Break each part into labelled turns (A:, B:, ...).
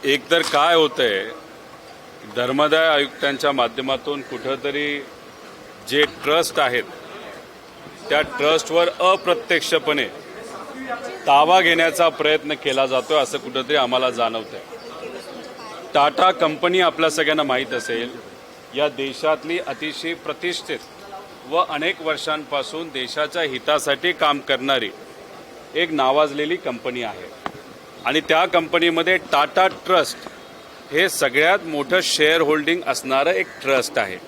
A: एक तर काय होतंय, धर्मादाय आयुक्तांच्या माध्यमातून कुठेतरी जे ट्रस्ट आहेत त्या ट्रस्टवर अप्रत्यक्षपणे ताबा घेण्याचा प्रयत्न केला जातोय असं कुठेतरी आम्हाला जाणवतंय। टाटा कंपनी आपल्या सगळ्यांना माहीत असेल, या देशातली अतिशय प्रतिष्ठित व अनेक वर्षांपासून देशाच्या हितासाठी काम करणारी एक नावाजलेली कंपनी आहे आणि त्या कंपनीमध्ये टाटा ट्रस्ट हे सगळ्यात मोठं शेअर होल्डिंग असणारं एक ट्रस्ट आहे।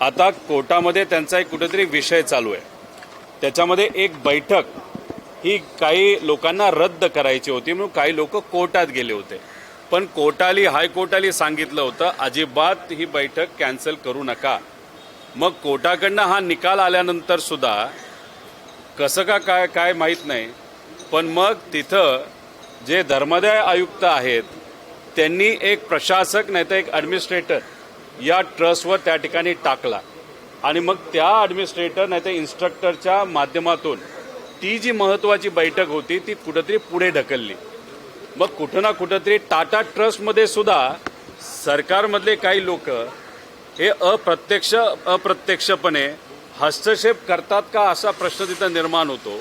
A: आता कोर्टामध्ये त्यांचा एक कुठेतरी विषय चालू आहे, त्याच्यामध्ये एक बैठक ही काही लोकांना रद्द करायची होती म्हणून काही लोक कोर्टात गेले होते, पण हायकोर्टाली सांगितलं होतं अजिबात ही बैठक कॅन्सल करू नका। मग कोर्टाकडनं हा निकाल आल्यानंतर सुद्धा कसं का काय माहीत नाही, पण मग तिथं जे धर्मादाय आयुक्त आहेत त्यांनी एक प्रशासक नाही तर एक ॲडमिनिस्ट्रेटर या ट्रस्टवर त्या ठिकाणी टाकला आणि मग त्या ॲडमिनिस्ट्रेटर नाही तर इन्स्ट्रक्टरच्या माध्यमातून ती जी महत्त्वाची बैठक होती ती कुठेतरी पुढे ढकलली। मग कुठं ना कुठेतरी टाटा ट्रस्टमध्ये सुद्धा सरकारमधले काही लोक हे अप्रत्यक्षपणे हस्तक्षेप करतात का असा प्रश्न तिथं निर्माण होतो।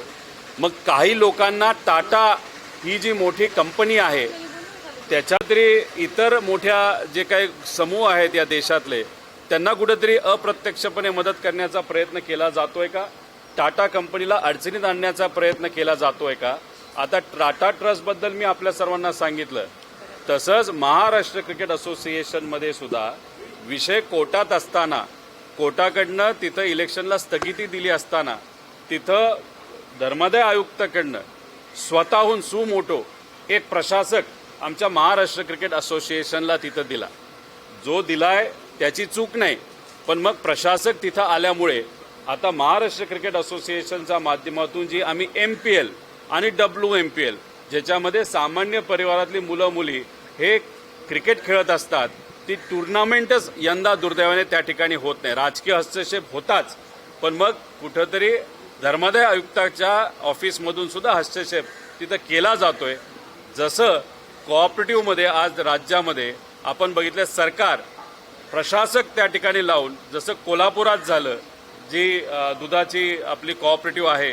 A: मग काही लोकांना टाटा ही जी मोठी कंपनी आहे त्याच्या तरी इतर मोठ्या जे काही समूह आहेत या देशातले त्यांना कुठेतरी अप्रत्यक्षपणे मदत करण्याचा प्रयत्न केला जातोय का, टाटा कंपनीला अडचणीत आणण्याचा प्रयत्न केला जातोय का। आता टाटा ट्रस्टबद्दल मी आपल्या सर्वांना सांगितलं, तसंच महाराष्ट्र क्रिकेट असोसिएशनमध्ये सुद्धा विषय कोर्टात असताना कोर्टाकडनं तिथं इलेक्शनला स्थगिती दिली असताना तिथं धर्मादाय आयुक्ताकडनं स्वतःहून सुमोटो एक प्रशासक आमच्या महाराष्ट्र क्रिकेट असोसिएशनला तिथं दिला। जो दिलाय त्याची चूक नाही, पण मग प्रशासक तिथं आल्यामुळे आता महाराष्ट्र क्रिकेट असोसिएशनच्या माध्यमातून जी आम्ही MPL आणि WMPL ज्याच्यामध्ये सामान्य परिवारातली मुलं मुली हे क्रिकेट खेळत असतात, ती टुर्नामेंटच यंदा दुर्दैवाने त्या ठिकाणी होत नाही। राजकीय हस्तक्षेप होताच, पण मग कुठंतरी धर्मादाय आयुक्ताच्या ऑफिसमधून सुद्धा हस्तक्षेप तिथं केला जातोय। जसं कोऑपरेटिव्हमध्ये आज राज्यामध्ये आपण बघितलं, सरकार प्रशासक त्या ठिकाणी लावून जसं कोल्हापुरात झालं, जी दुधाची आपली कोऑपरेटिव्ह आहे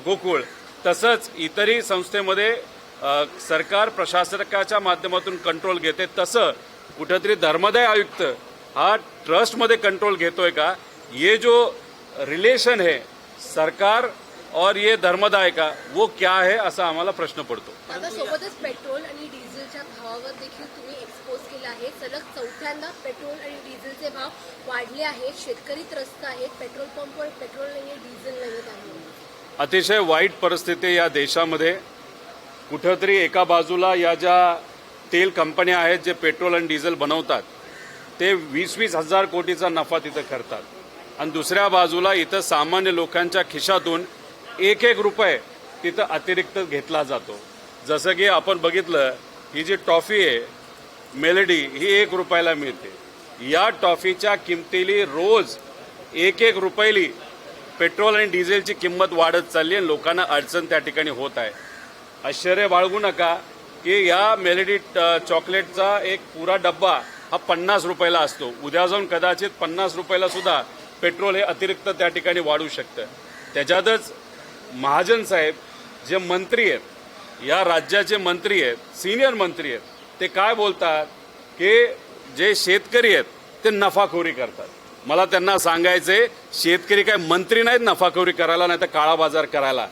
A: गोकुळ, तसंच इतरही संस्थेमध्ये सरकार प्रशासकाच्या माध्यमातून कंट्रोल घेते, तसं कुठंतरी धर्मादाय आयुक्त हा ट्रस्टमध्ये कंट्रोल घेतोय का। ये जो रिलेशन है सरकार और ये धर्मदाय का वो क्या है असा आम्हाला प्रश्न पडतो।
B: आता सोबतच पेट्रोल आणि डिझेलच्या भावावर देखील तुम्ही एक्सपोज केला आहे। सलग चौथ्यांदा पेट्रोल आणि डिझेलचे भाव वाढले आहेत, शेतकरी त्रस्त आहेत, पेट्रोल पंपवर पेट्रोल नाही, डिझेल नाही आहे।
A: अतिशय वाईट परिस्थिती या देशामध्ये। कुठंतरी एका बाजूला या ज्या तेल कंपन्या आहेत जे पेट्रोल आणि डिझेल बनवतात ते 20-20 हजार कोटीचा नफा तिथं करतात आणि दुसऱ्या बाजूला इथं सामान्य लोकांच्या खिशातून एक रुपये तिथं अतिरिक्त घेतला जातो। जसं की आपण बघितलं, ही जी टॉफी आहे मेलडी ही 1 रुपयाला मिळते, या टॉफीच्या किमतीली रोज 1 रुपयाली पेट्रोल आणि डिझेलची किंमत वाढत चालली आणि लोकांना अडचण त्या ठिकाणी होत आहे। आश्चर्य बाळगू नका की या मेलडी चॉकलेटचा एक पुरा डब्बा हा 50 रुपयाला असतो, उद्या जाऊन कदाचित 50 रुपयाला सुद्धा पेट्रोल हे अतिरिक्त त्या ठिकाणी वाढू शकतं। त्याच्यातच महाजन साहेब जे मंत्री आहेत, या राज्याचे मंत्री आहेत, सिनियर मंत्री आहेत, ते काय बोलतात की जे शेतकरी आहेत ते नफाखोरी करतात। मला त्यांना सांगायचे, शेतकरी काय मंत्री नाहीत नफाखोरी करायला नाही तर काळा बाजार करायला,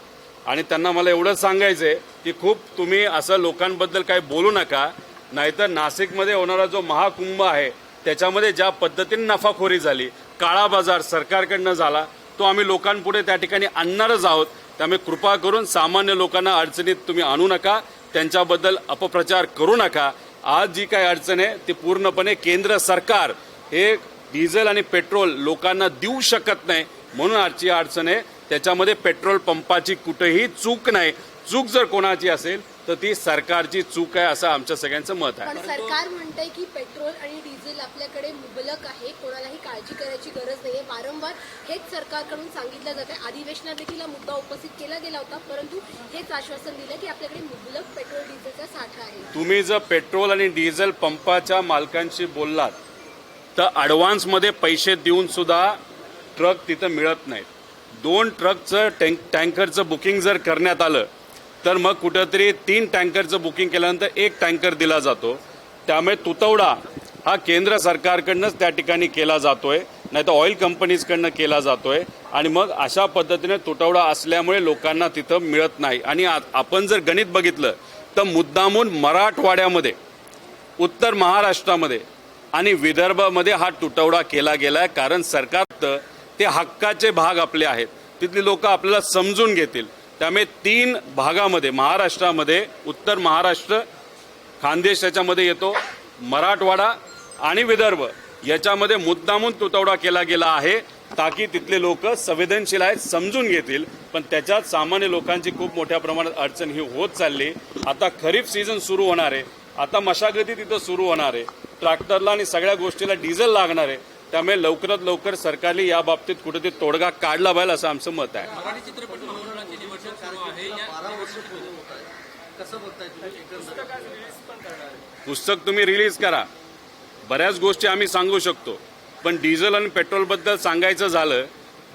A: आणि त्यांना मला एवढंच सांगायचंय की खूप तुम्ही असं लोकांबद्दल काही बोलू नका, नाहीतर नाशिकमध्ये होणारा जो महाकुंभ आहे त्याच्यामध्ये ज्या पद्धतीने नफाखोरी झाली, काळा बाजार सरकारकडनं झाला, तो आम्ही लोकांपुढे त्या ठिकाणी आणणारच आहोत। त्यामुळे कृपा करून सामान्य लोकांना अडचणीत तुम्ही आणू नका, त्यांच्याबद्दल अपप्रचार करू नका। आज जी काही अडचण आहे ती पूर्णपणे केंद्र सरकार हे डिझेल आणि पेट्रोल लोकांना देऊ शकत नाही म्हणून आजची अडचण आहे। त्याच्यामध्ये पेट्रोल पंपाची कुठेही चूक नाही। चूक जर कोणाची असेल तर ती सरकारची चूक आहे असं आमच्या सगळ्यांचं मत आहे.
B: पण सरकार म्हणतंय की पेट्रोल आणि डिझेल आपल्याकडे मुबलक आहे, कोणालाही काळजी करायची गरज नाहीये. वारंवार हेच सरकारकडून सांगितलं जात आहे. अधिवेशनात देखील हा मुद्दा उपस्थित केला गेला होता, परंतु हेच आश्वासन दिलं की आपल्याकडे मुबलक पेट्रोल डिझेलचा साठा आहे.
A: तुम्ही जर पेट्रोल आणि डिझेल पंपाच्या मालकांशी बोललात तर ॲडव्हान्समध्ये पैसे देऊन सुद्धा ट्रक तिथं मिळत नाहीत. 2 ट्रकचं टँकरचं बुकिंग जर करण्यात आलं तर मग कुठंतरी 3 टँकरचं बुकिंग केल्यानंतर 1 टँकर दिला जातो. त्यामुळे तुटवडा हा केंद्र सरकारकडनंच त्या ठिकाणी केला जातोय, नाही तर ऑइल कंपनीजकडनं केला जातोय. आणि मग अशा पद्धतीने तुटवडा असल्यामुळे लोकांना तिथं मिळत नाही. आणि आपण जर गणित बघितलं तर मुद्दामून मराठवाड्यामध्ये, उत्तर महाराष्ट्रामध्ये आणि विदर्भामध्ये हा तुटवडा केला गेला आहे. कारण सरकार ते हक्काचे भाग आपले आहेत, तिथली लोक आपल्याला समजून घेतील. त्यामुळे 3 भागामध्ये, महाराष्ट्रामध्ये उत्तर महाराष्ट्र, खानदेश याच्यामध्ये येतो, मराठवाडा आणि विदर्भ याच्यामध्ये मुद्दामून तुटवडा केला गेला आहे ताकी तिथले लोक संवेदनशील आहेत, समजून घेतील. पण त्याच्यात सामान्य लोकांची खूप मोठ्या प्रमाणात अडचण ही होत चालली. आता खरीप सीझन सुरू होणार आहे, आता मशागती तिथं सुरू होणार आहे, ट्रॅक्टरला आणि सगळ्या गोष्टीला डिझेल लागणार आहे. त्यामुळे लवकरात लवकर सरकारने या बाबतीत कुठेतरी तोडगा काढला पाहिजे असं आमचं मत आहे.
C: मराठी चित्रपट महामंडळाची निवडणूक सुरू आहे. कसं बघताय तुम्ही?
A: पुस्तक तुम्ही रिलीज करा, बऱ्याच गोष्टी आम्ही सांगू शकतो. पण डिझेल आणि पेट्रोलबद्दल सांगायचं झालं,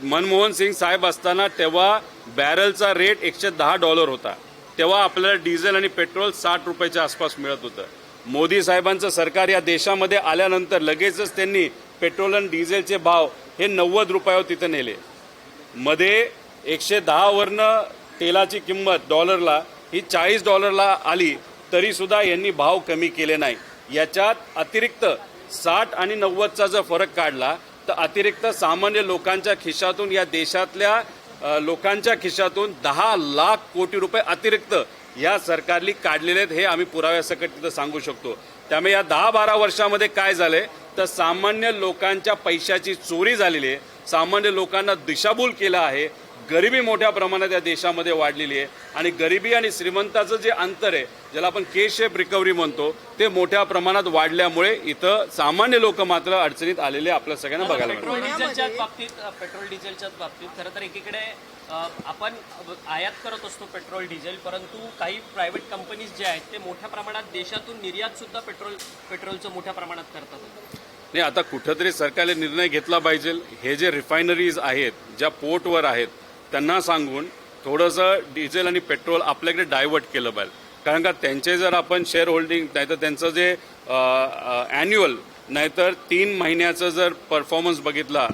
A: मनमोहन सिंग साहेब असताना तेव्हा बॅरलचा रेट $110 होता. तेव्हा आपल्याला डिझेल आणि पेट्रोल 60 रुपयाच्या आसपास मिळत होतं. मोदी साहेबांचं सरकार या देशामध्ये आल्यानंतर लगेचच त्यांनी पेट्रोल आणि डिझेलचे भाव हे 90 रुपयावर तिथं नेले. मध्ये 110 वरनं तेलाची किंमत डॉलरला ही $40 आली, तरी सुद्धा यांनी भाव कमी केले नाही. याच्यात अतिरिक्त 60 आणि 90चा जर फरक काढला तर अतिरिक्त सामान्य लोकांच्या खिशातून, या देशातल्या लोकांच्या खिशातून 10 लाख कोटी रुपये अतिरिक्त या सरकारने काढलेले आहेत. हे आम्ही पुराव्यासकट तिथं सांगू शकतो. त्यामुळे या 10-12 वर्षामध्ये काय झालंय तर सामान्य लोकांच्या पैशाची चोरी झालेली आहे, सामान्य लोकांना दिशाभूल केलं आहे. गरिबी मोठ्या प्रमाणात या देशामध्ये वाढलेली आहे आणि गरिबी आणि श्रीमंताचं जे अंतर आहे, ज्याला आपण के शेप रिकव्हरी म्हणतो, ते मोठ्या प्रमाणात वाढल्यामुळे इथं सामान्य लोक मात्र अडचणीत आलेले आपल्या सगळ्यांना बघायला मिळतात.
C: पेट्रोल डिझेलच्याच बाबतीत खरं तर एकीकडे आपण आयात करत असतो पेट्रोल डिझेल, परंतु काही प्रायव्हेट कंपनीज जे आहेत ते मोठ्या प्रमाणात देशातून निर्यात सुद्धा पेट्रोलचं मोठ्या प्रमाणात करतात.
A: नाही, आता कुठंतरी सरकारने निर्णय घेतला पाहिजे. हे जे रिफायनरीज आहेत, ज्या पोर्टवर आहेत, त्यांना सांगून थोडंसं डिझेल आणि पेट्रोल आपल्याकडे डायव्हर्ट केलं पाहिजे. कारण का त्यांचे जर आपण शेअर होल्डिंग, नाहीतर त्यांचं जे ॲन्युअल नाहीतर 3 महिन्याचं जर परफॉर्मन्स बघितला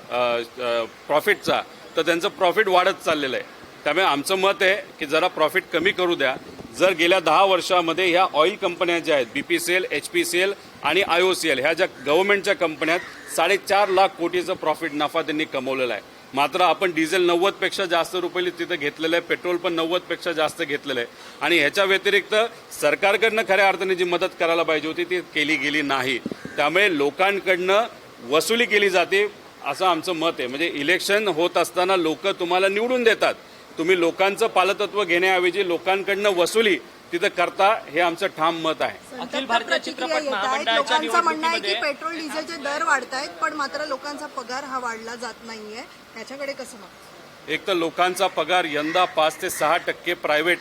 A: प्रॉफिटचा, तर त्यांचं प्रॉफिट वाढत चाललेलं आहे. त्यामुळे आमचं मत आहे की जरा प्रॉफिट कमी करू द्या. जर गेल्या 10 वर्षामध्ये ह्या ऑइल कंपन्या ज्या आहेत, BPCL, HPCL आणि IOCL, ह्या ज्या गव्हर्नमेंटच्या कंपन्या आहेत, 4.5 लाख कोटीचं प्रॉफिट नफा त्यांनी कमवलेला आहे. मात्र आपण डिझेल 90पेक्षा जास्त रुपये तिथं घेतलेलं आहे, पेट्रोल पण 90पेक्षा जास्त घेतलेलं आहे. आणि ह्याच्या व्यतिरिक्त सरकारकडनं खऱ्या अर्थाने जी मदत करायला पाहिजे होती ती केली गेली नाही. त्यामुळे लोकांकडनं वसुली केली जाते असं आमचं मत आहे. म्हणजे इलेक्शन होत असताना लोक तुम्हाला निवडून देतात, तुम्ही लोकांचं पालतत्व घेण्याऐवजी लोकांकडनं वसुली तिथं करता, हे आमचं ठाम मत आहे.
C: अखिल भारतीय चित्रपट महामंडळाच्या
D: लोकांचं म्हणणं आहे की
C: निवडणुकीमध्ये
D: पेट्रोल डिझेलचे दर वाढतायत, पण मात्र लोकांचा पगार हा वाढला जात नाहीये. त्याच्याकडे कसं मग?
A: एक तर लोकांचा पगार यंदा 5 ते 6% प्रायव्हेट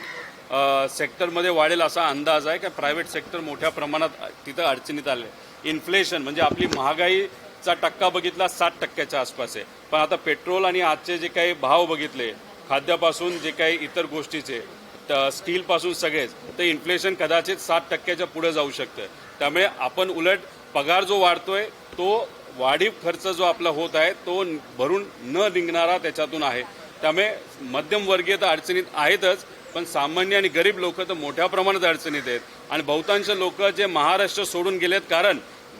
A: सेक्टरमध्ये वाढेल असा अंदाज आहे. की प्रायव्हेट सेक्टर मोठ्या प्रमाणात तिथं अडचणीत आले. इन्फ्लेशन म्हणजे आपली महागाईचा टक्का बघितला 60%च्या आसपास आहे. पण आता पेट्रोल आणि आजचे जे काही भाव बघितले, खाद्यापासून जे काही इतर गोष्टीचे, स्टीलपासून सगळेच, तर इन्फ्लेशन कदाचित 60%च्या पुढे जाऊ शकतं. त्यामुळे आपण उलट पगार जो वाढतोय तो वाढीव खर्च जो आपला होत आहे तो भरून न निघणारा त्याच्यातून आहे. त्यामुळे मध्यमवर्गीय तर अडचणीत आहेतच, पण सामान्य आणि गरीब लोक तर मोठ्या प्रमाणात अडचणीत आहेत. आणि बहुतांश लोक जे महाराष्ट्र सोडून गेलेत कारण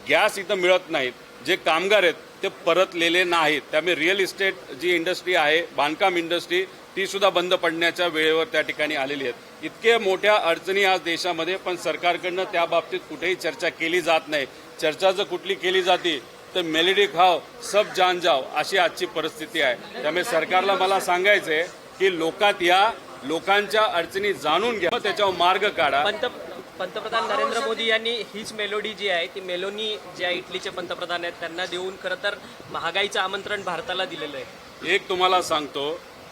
A: गॅस इथं मिळत नाहीत, जे कामगार आहेत ते परतलेले नाहीत. त्यामुळे रिअल इस्टेट जी इंडस्ट्री आहे, बांधकाम इंडस्ट्री, ती सुद्धा बंद पडण्याच्या वेळेवर त्या ठिकाणी आलेली आहेत. इतके मोठ्या अडचणी आज देशामध्ये, पण सरकारकडनं त्या बाबतीत कुठेही चर्चा केली जात नाही. चर्चा जर कुठली केली जाते तर मेलेडी खाव सब जान जाव अशी आजची परिस्थिती आहे. त्यामुळे सरकारला मला सांगायचं आहे की लोकात या, लोकांच्या अडचणी जाणून घ्या, त्याच्यावर मार्ग काढा.
C: पंतप्रधान नरेंद्र मोदी यांनी हीच मेलोडी जी आहे ती मेलोनी ज्या इटलीचे पंतप्रधान आहेत त्यांना देऊन खरं तर महागाईचं आमंत्रण भारताला दिलेलं आहे.
A: एक तुम्हाला सांगतो,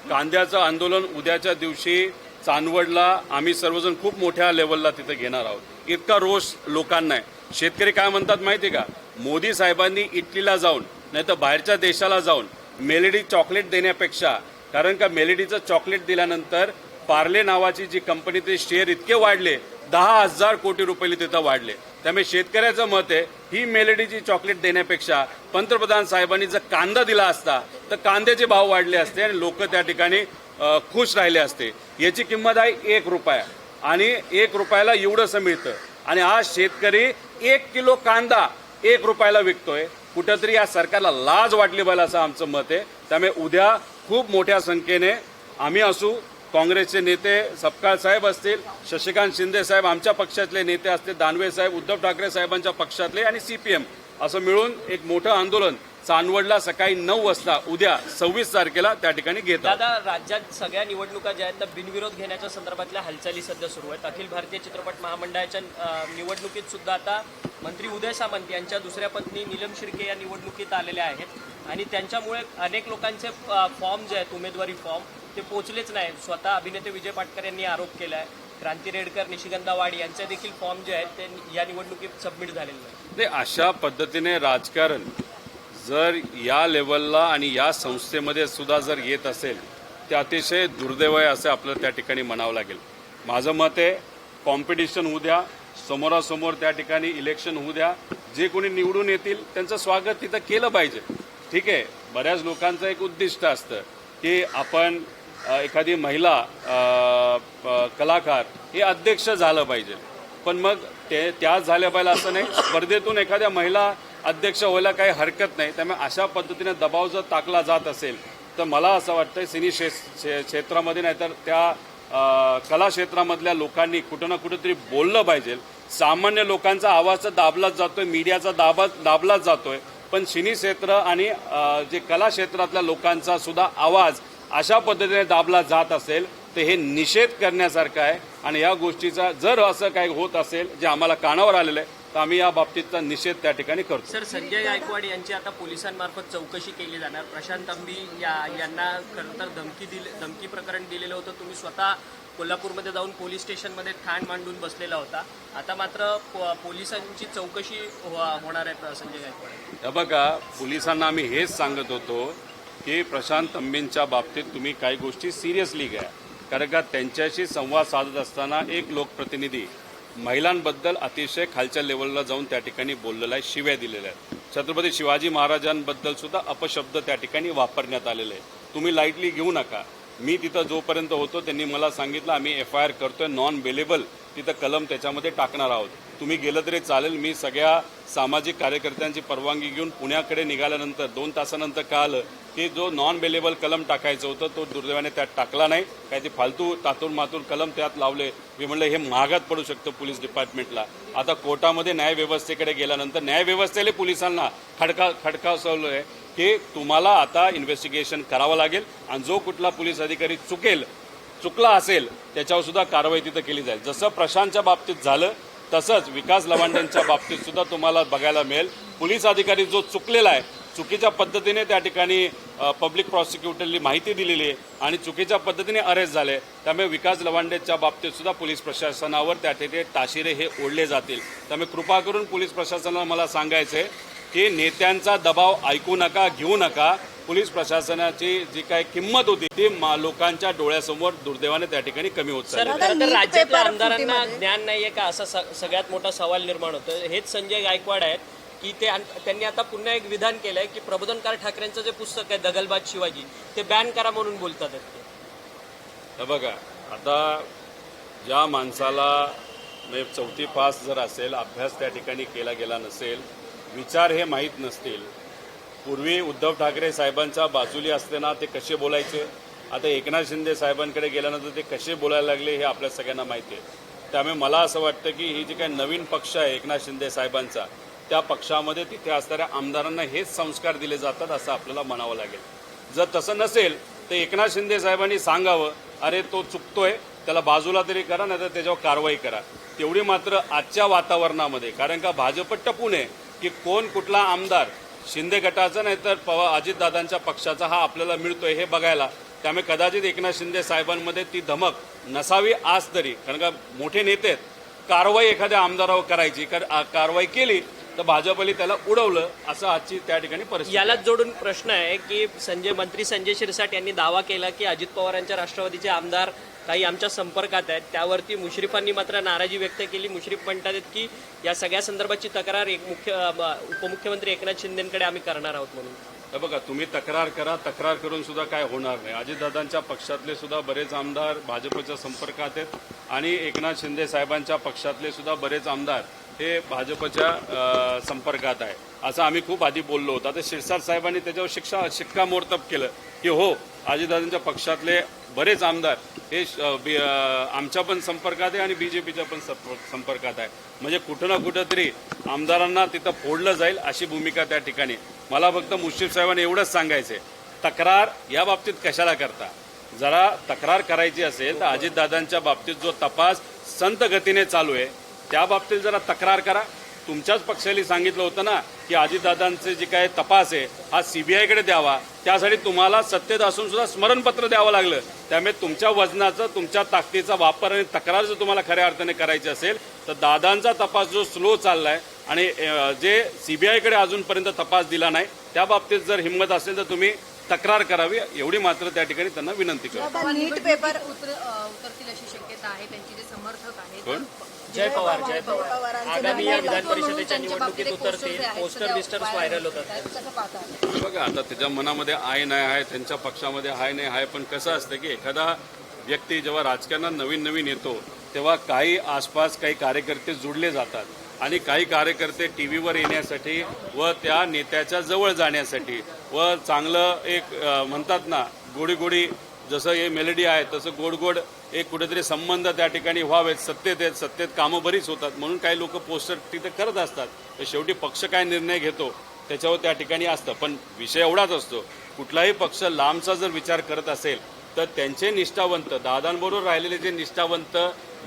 A: कांद्याचं आंदोलन उद्याच्या दिवशी चांदवडला आम्ही सर्वजण खूप मोठ्या लेवलला तिथे घेणार आहोत. इतका रोष लोकांना आहे. शेतकरी काय म्हणतात माहिती आहे का, मोदी साहेबांनी इटलीला जाऊन नाही तर बाहेरच्या देशाला जाऊन मेलेडी चॉकलेट देण्यापेक्षा, कारण का मेलेडीचं चॉकलेट दिल्यानंतर पार्ले नावाची जी कंपनी ते शेअर इतके वाढले, 10,000 कोटी रुपये तिथं वाढले. त्यामुळे शेतकऱ्याचं मत आहे ही मेलेडीची चॉकलेट देण्यापेक्षा पंतप्रधान साहेबांनी जर कांदा दिला असता तर कांद्याचे भाव वाढले असते आणि लोक त्या ठिकाणी खुश राहिले असते. याची किंमत आहे 1 रुपया आणि 1 रुपयाला एवढंसं मिळतं आणि आज शेतकरी 1 किलो कांदा 1 रुपयाला विकतोय. कुठंतरी या सरकारला लाज वाटली पाहिजे असं आमचं मत आहे. त्यामुळे उद्या खूप मोठ्या संख्येने आम्ही असू, काँग्रेसचे नेते सपकाळ साहेब असतील, शशिकांत शिंदे साहेब आमच्या पक्षातले नेते असतील, दानवे साहेब उद्धव ठाकरे साहेबांच्या पक्षातले आणि CPM असं मिळून एक मोठं आंदोलन चांदवडला सकाळी 9 वाजता उद्या 26 तारखेला त्या ठिकाणी घेतात.
C: दादा, राज्यात सगळ्या निवडणुका ज्या आहेत त्या बिनविरोध घेण्याच्या संदर्भातल्या हालचाली सध्या सुरू आहेत. अखिल भारतीय चित्रपट महामंडळाच्या निवडणुकीत सुद्धा आता मंत्री उदय सामंत यांच्या दुसऱ्या पत्नी नीलम शिर्के या निवडणुकीत आलेल्या आहेत आणि त्यांच्यामुळे अनेक लोकांचे फॉर्म जे आहेत उमेदवारी फॉर्म ते पोचलेच नाही. स्वतः अभिनेते विजय पाटकर यांनी आरोप केला आहे. क्रांती रेडकर, निशिगंधा वाड यांचे देखील फॉर्म जे आहेत ते या निवडणुकीत सबमिट झालेले नाही.
A: ते अशा पद्धतीने राजकारण जर या लेवलला आणि या संस्थेमध्ये सुद्धा जर येत असेल ते अतिशय दुर्दैव आहे असं आपल्याला त्या ठिकाणी म्हणावं लागेल. माझं मत आहे कॉम्पिटिशन होऊ द्या, समोरासमोर त्या ठिकाणी इलेक्शन होऊ द्या, जे कोणी निवडून येतील त्यांचं स्वागत तिथं केलं पाहिजे. ठीक आहे, बऱ्याच लोकांचं एक उद्दिष्ट असतं की आपण एखादी महिला कलाकार हे अध्यक्ष झालं पाहिजे, पण मग ते त्याच झाल्या पाहिजे असं नाही. स्पर्धेतून एखाद्या महिला अध्यक्ष व्हायला काही हरकत नाही. त्यामुळे अशा पद्धतीने दबाव जर टाकला जात असेल तर मला असं वाटतं सिनी क्षेत्रामध्ये नाहीतर त्या कला क्षेत्रामधल्या लोकांनी कुठं ना कुठेतरी बोललं पाहिजे. सामान्य लोकांचा आवाज तर दाबलाच जातोय, मीडियाचा दाबलाच जातोय, पण सिनी क्षेत्र आणि जे कला क्षेत्रातल्या लोकांचा सुद्धा आवाज अशा पद्धतीने दाबला जात असेल तर हे निषेध करण्यासारखं आहे. आणि या गोष्टीचा जर असं काही होत असेल जे आम्हाला कानावर आलेलं आहे तर आम्ही या बाबतीतचा निषेध त्या ठिकाणी करतो.
C: सर, संजय गायकवाड यांची आता पोलिसांमार्फत चौकशी केली जाणार. प्रशांत अंबी यांना खरं तर धमकी प्रकरण दिलेलं होतं. तुम्ही स्वतः कोल्हापूरमध्ये जाऊन पोलीस स्टेशनमध्ये ठाण मांडून बसलेला होता. आता मात्र पोलिसांची चौकशी होणार आहे संजय गायकवाड.
A: हे बघा, पोलिसांना आम्ही हेच सांगत होतो की प्रशांत अंबींच्या बाबतीत तुम्ही काही गोष्टी सिरियसली घ्या, कारण का त्यांच्याशी संवाद साधत असताना एक लोकप्रतिनिधी महिलांबद्दल अतिशय खालच्या लेवलला जाऊन त्या ठिकाणी बोललेला आहे, शिव्या दिलेल्या आहेत. छत्रपती शिवाजी महाराजांबद्दल सुद्धा अपशब्द त्या ठिकाणी वापरण्यात आलेले आहे. तुम्ही लाईटली घेऊ नका. मी तिथं जोपर्यंत होतो त्यांनी मला सांगितलं आम्ही FIR करतोय, नॉन बेलेबल तिथं कलम त्याच्यामध्ये टाकणार आहोत. तुम्ही गेलं तरी चालेल. मी सगळ्या सामाजिक कार्यकर्त्यांची परवानगी घेऊन पुण्याकडे निघाल्यानंतर 2 तासानंतर कळालं की जो नॉन बेलेबल कलम टाकायचं होतं तो दुर्दैवाने त्यात टाकला नाही. काय ते फालतू तातून मातून कलम त्यात लावले. मी म्हणलं हे महागात पडू शकतं पोलीस डिपार्टमेंटला. आता कोर्टामध्ये न्यायव्यवस्थेकडे गेल्यानंतर न्यायव्यवस्थेला पोलिसांना खडकावलं आहे की तुम्हाला आता इन्व्हेस्टिगेशन करावं लागेल आणि जो कुठला पोलीस अधिकारी चुकला असेल त्याच्यावर सुद्धा कारवाई तिथं केली जाईल. जसं प्रशांतच्या बाबतीत झालं तसंच विकास लवांडेंच्या बाबतीत सुद्धा तुम्हाला बघायला मिळेल. पोलीस अधिकारी जो चुकलेला आहे, चुकीच्या पद्धतीने त्या ठिकाणी पब्लिक प्रॉसिक्युटरली माहिती दिलेली आहे आणि चुकीच्या पद्धतीने अरेस्ट झाले. त्यामुळे विकास लवांडेच्या बाबतीत सुद्धा पोलीस प्रशासनावर त्या ठिकाणी ताशिरे हे ओढले जातील. त्यामुळे कृपा करून पोलीस प्रशासनाला मला सांगायचं आहे की नेत्यांचा दबाव ऐकू नका, घेऊ नका. पोलीस प्रशासनाची जी काही किंमत होती ती लोकांच्या डोळ्यासमोर दुर्दैवाने त्या ठिकाणी कमी होत
C: सर, खरं तर राज्यातल्या आमदारांना ज्ञान नाहीये का असा सगळ्यात मोठा सवाल निर्माण होतो. हेच संजय गायकवाड आहेत की त्यांनी आता पुन्हा एक विधान केलंय की प्रबोधनकार ठाकरेंचं जे पुस्तक आहे दगलबाज शिवाजी ते बॅन करा म्हणून बोलतात.
A: हे बघा, आता ज्या माणसाला म्हणजे 4थी पास जर असेल, अभ्यास त्या ठिकाणी केला गेला नसेल, विचार हे माहीत नसतील, पूर्वी उद्धव ठाकरे साहेबांच्या बाजूली असताना ते कसे बोलायचे, आता एकनाथ शिंदे साहेबांकडे गेल्यानंतर ते कसे बोलायला लागले हे आपल्या सगळ्यांना माहिती आहे. त्यामुळे मला असं वाटतं की ही जी काही नवीन पक्ष आहे एकनाथ शिंदे साहेबांचा, त्या पक्षामध्ये तिथे असणाऱ्या आमदारांना हेच संस्कार दिले जातात असं आपल्याला म्हणावं लागेल. जर तसं नसेल तर एकनाथ शिंदे साहेबांनी सांगावं अरे तो चुकतोय, त्याला बाजूला तरी करा, नाही तर त्याच्यावर कारवाई करा. तेवढी मात्र आजच्या वातावरणामध्ये, कारण का भाजप टपून आहे की कोण कुठला आमदार शिंदे गटाचा नाही तर अजितदादांच्या पक्षाचा हा आपल्याला मिळतोय हे बघायला. त्यामुळे कदाचित एकनाथ शिंदे साहेबांमध्ये ती धमक नसावी आज तरी, कारण का मोठे नेते आहेत. कारवाई एखाद्या आमदारावर करायची, कारवाई केली तर भाजपने त्याला उडवलं, असं आजची त्या ठिकाणी परिस्थिती.
C: यालाच जोडून प्रश्न आहे की मंत्री संजय शिरसाट यांनी दावा केला की अजित पवारांच्या राष्ट्रवादीचे आमदार काही आमच्या संपर्कात आहेत. त्यावरती मुश्रीफांनी मात्र नाराजी व्यक्त केली. मुश्रीफ म्हणतात की या सगळ्या संदर्भाची तक्रार उपमुख्यमंत्री एकनाथ शिंदेकडे आम्ही करणार आहोत म्हणून.
A: हे बघा, तुम्ही तक्रार करा, तक्रार करून सुद्धा काय होणार नाही. अजितदादांच्या पक्षातले सुद्धा बरेच आमदार भाजपच्या संपर्कात आहेत आणि एकनाथ शिंदे साहेबांच्या पक्षातले सुद्धा बरेच आमदार हे भाजपच्या संपर्कात आहे, असं आम्ही खूप आधी बोललो होतो. आता शिरसाट साहेबांनी त्याच्यावर शिक्कामोर्तब केलं की हो, अजितदादांच्या पक्षातले बरेच आमदार हे आमच्या पण संपर्कात आहे आणि बीजेपीच्या पण संपर्कात आहे. म्हणजे कुठं ना कुठं तरी आमदारांना तिथं फोडलं जाईल अशी भूमिका त्या ठिकाणी. मला फक्त मुश्रीफ साहेबांनी एवढंच सांगायचंय, तक्रार या बाबतीत कशाला करता. जरा तक्रार करायची असेल तर अजितदादांच्या बाबतीत जो तपास संत गतीने चालू आहे त्या बाबतीत जरा तक्रार करा. तुमच्याच पक्षाने सांगितलं होतं ना की अजितदादांचे जे काय तपास आहे हा सीबीआयकडे द्यावा. त्यासाठी तुम्हाला सत्तेत असून सुद्धा स्मरणपत्र द्यावं लागलं. त्यामुळे तुमच्या वजनाचं, तुमच्या ताकदीचा वापर आणि तक्रार जर तुम्हाला खऱ्या अर्थाने करायची असेल तर दादांचा तपास जो स्लो चाललाय आणि जे सीबीआयकडे अजूनपर्यंत तपास दिला नाही त्या बाबतीत जर हिंमत असेल तर तुम्ही तक्रार करावी, एवढी मात्र त्या ठिकाणी त्यांना विनंती करतो.
D: नीट पेपर
E: उतरतील अशी शक्यता आहे. त्यांचे जे समर्थक आहेत
A: कोण?
C: जय पवार आगामी या विधान परिषदेच्या निवडणुकीत उतरतील. पोस्टर बिस्टर्स व्हायरल होतात.
E: कसं पाहतात?
A: बघा, आता त्याच्या मनामध्ये आहे नाही आहे, त्यांच्या पक्षामध्ये आहे नाही आहे, पण कसं असतं की एखादा व्यक्ती जेव्हा राजकारणात नवीन नवीन येतो तेव्हा काही आसपास काही कार्यकर्ते जुडले जातात आणि काही कार्यकर्ते टी व्हीवर येण्यासाठी व त्या नेत्याच्या जवळ जाण्यासाठी व चांगलं एक म्हणतात ना गोडी गोडी, जसं हे मेलडी आहे तसं गोड गोड एक कुठेतरी संबंध त्या ठिकाणी व्हावेत. सत्तेत कामं बरीच होतात म्हणून काही लोक पोस्टर तिथे करत असतात. तर शेवटी पक्ष काय निर्णय घेतो त्याच्यावर त्या ठिकाणी असतं. पण विषय एवढाच असतो, कुठलाही पक्ष लांबचा जर विचार करत असेल तर त्यांचे निष्ठावंत, दादांबरोबर राहिलेले जे निष्ठावंत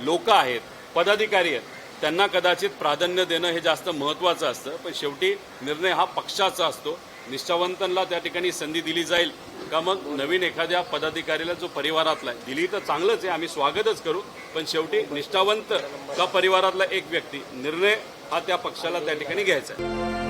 A: लोक आहेत, पदाधिकारी आहेत, त्यांना कदाचित प्राधान्य देणं हे जास्त महत्त्वाचं असतं. पण शेवटी निर्णय हा पक्षाचा असतो. निष्ठावंतांना त्या ठिकाणी संधी दिली जाईल का मग नवीन एखाद्या पदाधिकारीला जो परिवारातला आहे दिली तर चांगलंच आहे, आम्ही स्वागतच करू. पण शेवटी निष्ठावंत का परिवारातला एक व्यक्ती, निर्णय हा त्या पक्षाला त्या ठिकाणी घ्यायचा आहे.